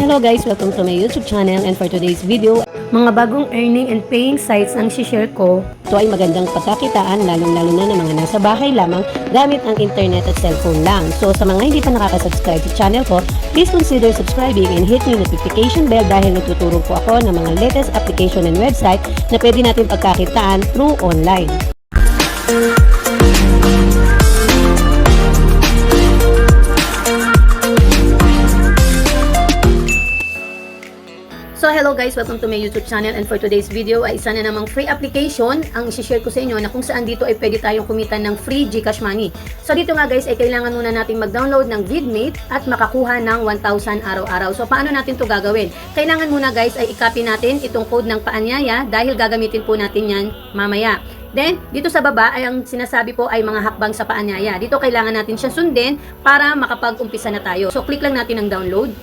Hello guys, welcome to my YouTube channel, and for today's video, mga bagong earning and paying sites ang share ko. Ito ay magandang pagkakitaan, lalong-lalo na ng mga nasa bahay lamang gamit ang internet at cellphone lang. So sa mga hindi pa nakaka-subscribe sa channel ko, please consider subscribing and hit yung notification bell dahil nagtuturo po ako ng mga latest application and website na pwede natin pagkakitaan through online. So hello guys, welcome to my YouTube channel, and for today's video ay isa na namang free application ang i-share ko sa inyo na kung saan dito ay pwede tayong kumita ng free GCash money. So dito nga guys ay kailangan muna nating mag-download ng Vidmate at makakuha ng 1,000 araw-araw. So paano natin to gagawin? Kailangan muna guys ay i-copy natin itong code ng paanyaya dahil gagamitin po natin yan mamaya. Then, dito sa baba ay ang sinasabi po ay mga hakbang sa paanyaya. Dito kailangan natin siya sundin para makapag-umpisa na tayo. So click lang natin ang download.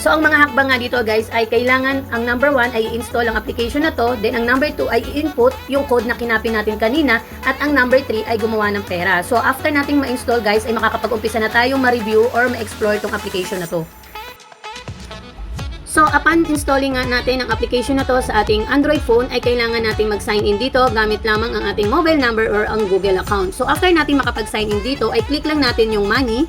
So, ang mga hakbang nga dito guys ay kailangan ang number 1 ay i-install ang application na to, then ang number 2 ay i-input yung code na kinapin natin kanina, at ang number 3 ay gumawa ng pera. So, after nating ma-install guys ay makakapag-umpisa na tayong ma-review or ma-explore itong application na to. So, upon installing nga natin ang application na to sa ating Android phone ay kailangan nating mag-sign in dito gamit lamang ang ating mobile number or ang Google account. So, after nating makapag-sign in dito ay click lang natin yung money.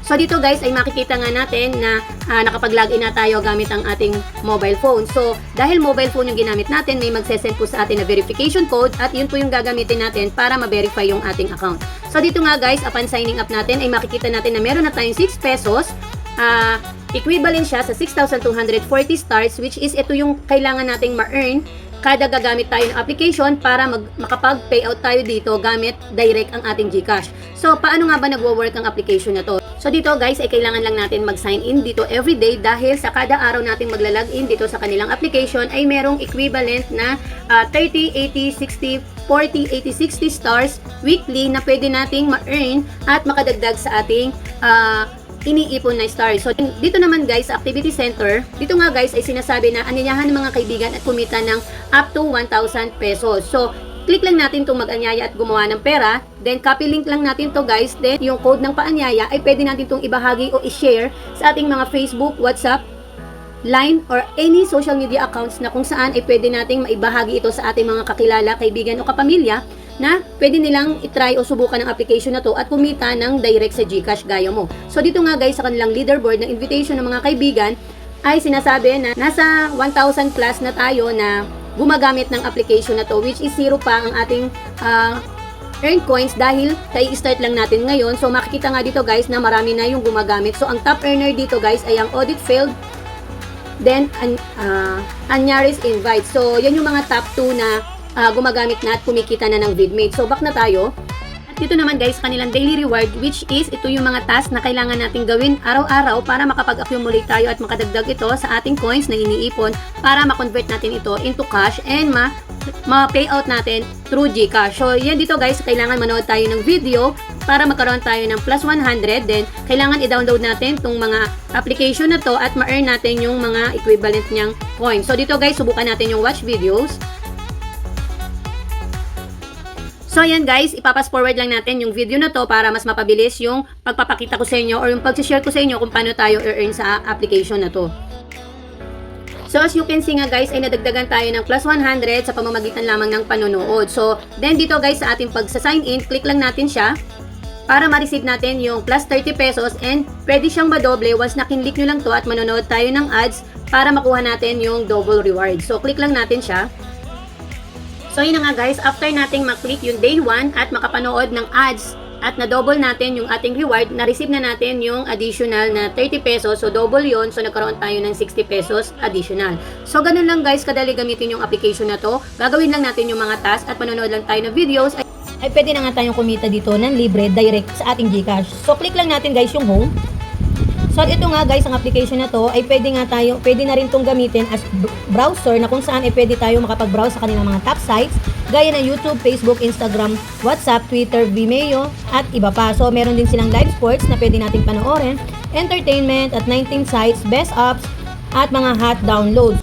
So dito guys ay makikita nga natin na nakapag-login na tayo gamit ang ating mobile phone. So dahil mobile phone yung ginamit natin, may magsesend po sa atin na verification code at yun po yung gagamitin natin para ma-verify yung ating account. So dito nga guys, upon signing up natin ay makikita natin na meron na tayong 6 pesos. Equivalent siya sa 6,240 stars, which is ito yung kailangan nating ma-earn kada gagamit tayo ng application para makapag-payout tayo dito gamit direct ang ating GCash. So, paano nga ba nagwo-work ang application na to? So, dito guys, ay kailangan lang natin mag-sign in dito everyday dahil sa kada araw natin magla-login dito sa kanilang application ay merong equivalent na 30, 80, 60, 40, 80, 60 stars weekly na pwede nating ma-earn at makadagdag sa ating iniipon na stars. So, dito naman guys, sa activity center, dito nga guys ay sinasabi na anyayahan ng mga kaibigan at kumita ng up to 1,000 pesos. So, click lang natin itong mag-anyaya at gumawa ng pera. Then, copy link lang natin to guys. Then, yung code ng paanyaya ay pwede natin itong ibahagi o i-share sa ating mga Facebook, WhatsApp, Line, or any social media accounts na kung saan ay pwede nating maibahagi ito sa ating mga kakilala, kaibigan o kapamilya na pwede nilang itry o subukan ang application na to at kumita ng direct sa GCash gaya mo. So dito nga guys sa kanilang leaderboard na invitation ng mga kaibigan ay sinasabi na nasa 1,000 plus na tayo na gumagamit ng application na to, which is 0 pa ang ating earn coins dahil i-start lang natin ngayon. So makikita nga dito guys na marami na yung gumagamit. So ang top earner dito guys ay ang audit failed, then Anyaris invite. So yan yung mga top 2 na gumagamit na at kumikita na ng Vidmate. So back na tayo. At dito naman guys, kanilang daily reward, which is ito yung mga task na kailangan nating gawin araw-araw para makapag-accumulate tayo at makadagdag ito sa ating coins na iniipon para ma-convert natin ito into cash and ma-payout natin through GCash. So yan dito guys, kailangan manood tayo ng video para magkaroon tayo ng plus 100. Then kailangan i-download natin itong mga application na to at ma-earn natin yung mga equivalent niyang coins. So dito guys, subukan natin yung watch videos. So ayan guys, ipapas forward lang natin yung video na to para mas mapabilis yung pagpapakita ko sa inyo or yung pag-share ko sa inyo kung paano tayo earn sa application na to. So as you can see nga guys, ay nadagdagan tayo ng plus 100 sa pamamagitan lamang ng panonood. So then dito guys sa ating pagsa-sign in, click lang natin siya para ma-receive natin yung plus 30 pesos, and pwede siyang madoble once na kinlik nyo lang to at manonood tayo ng ads para makuha natin yung double reward. So click lang natin siya. So yun na nga guys, after nating maklik yung day 1 at makapanood ng ads at na-double natin yung ating reward, na-receive na natin yung additional na 30 pesos. So double yon, so nagkaroon tayo ng 60 pesos additional. So ganun lang guys, kadali gamitin yung application na to. Gagawin lang natin yung mga tasks at manonood lang tayo ng videos. Ay pwede na nga tayong kumita dito ng libre direct sa ating GCash. So click lang natin guys yung home. So ito nga guys, ang application na to ay pwede na rin tong gamitin as browser na kung saan ay pwede tayo makapag-browse sa kanilang mga top sites gaya ng YouTube, Facebook, Instagram, WhatsApp, Twitter, Vimeo at iba pa. So meron din silang live sports na pwede nating panoorin, entertainment at 19 sites, best apps at mga hot downloads.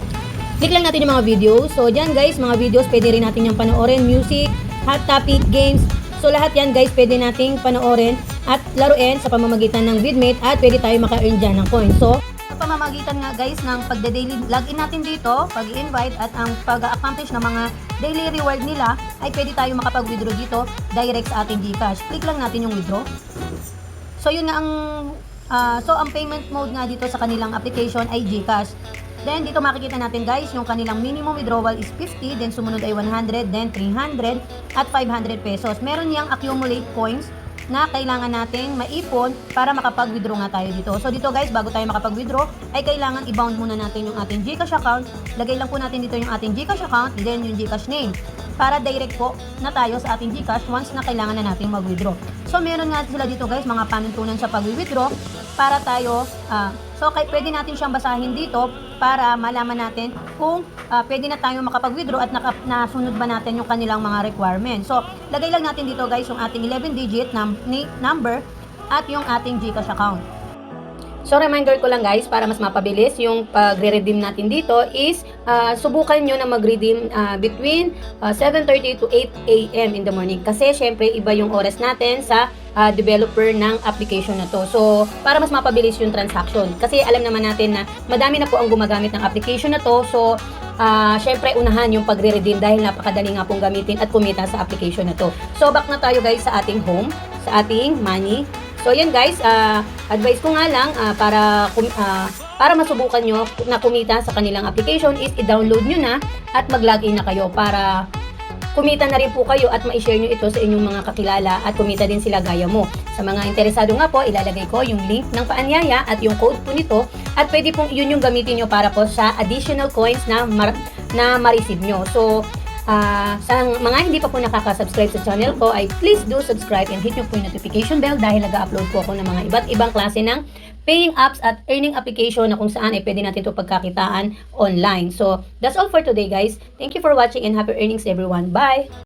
Click lang natin yung mga videos. So dyan guys, mga videos pwede rin natin yung panoorin, music, hot topic, games. So lahat yan guys pwede nating panoorin at laruin sa pamamagitan ng Vidmate at pwede tayo maka-earn dyan ng coins. So, sa pamamagitan nga guys ng pagde-daily login natin dito, pag-invite at ang pag-accomplish ng mga daily reward nila, ay pwede tayo makapag-withdraw dito direct sa ating GCash. Click lang natin yung withdraw. So, yun nga ang payment mode nga dito sa kanilang application ay GCash. Then, dito makikita natin guys, yung kanilang minimum withdrawal is 50, then sumunod ay 100, then 300, at 500 pesos. Meron niyang accumulate coins na kailangan nating maipon para makapag-withdraw nga tayo dito. So, dito guys, bago tayo makapag-withdraw, ay kailangan i-bound muna natin yung ating GCash account. Lagay lang po natin dito yung ating GCash account, then yung GCash name. Para direct po na tayo sa ating GCash once na kailangan na natin mag-withdraw. So, meron nga sila dito guys, mga panuntunan sa pag-withdraw para tayo, pwede natin siyang basahin dito para malaman natin kung pwede na tayo makapag-withdraw at nasunod ba natin yung kanilang mga requirements. So, lagay lang natin dito guys yung ating 11-digit number at yung ating GCash account. So, reminder ko lang guys, para mas mapabilis yung pagre-redeem natin dito is subukan nyo na mag-redeem between 7:30 to 8 a.m. in the morning. Kasi syempre iba yung oras natin sa developer ng application na to. So, para mas mapabilis yung transaction. Kasi alam naman natin na madami na po ang gumagamit ng application na to. So, syempre unahan yung pagre-redeem dahil napakadali nga pong gamitin at kumita sa application na to. So, back na tayo guys sa ating home, sa ating money. So, yan guys, advice ko nga lang para masubukan nyo na kumita sa kanilang application is i-download nyo na at mag-login na kayo para kumita na rin po kayo at ma-share nyo ito sa inyong mga kakilala at kumita din sila gaya mo. Sa mga interesado nga po, ilalagay ko yung link ng paanyaya at yung code po nito at pwede pong yun yung gamitin nyo para po sa additional coins na ma-receive nyo. So, sa mga hindi pa po nakaka-subscribe sa channel ko ay please do subscribe and hit nyo po yung notification bell dahil nag-upload po ako ng mga iba't ibang klase ng paying apps at earning application na kung saan ay pwede natin ito pagkakitaan online. So, that's all for today guys. Thank you for watching and happy earnings everyone. Bye!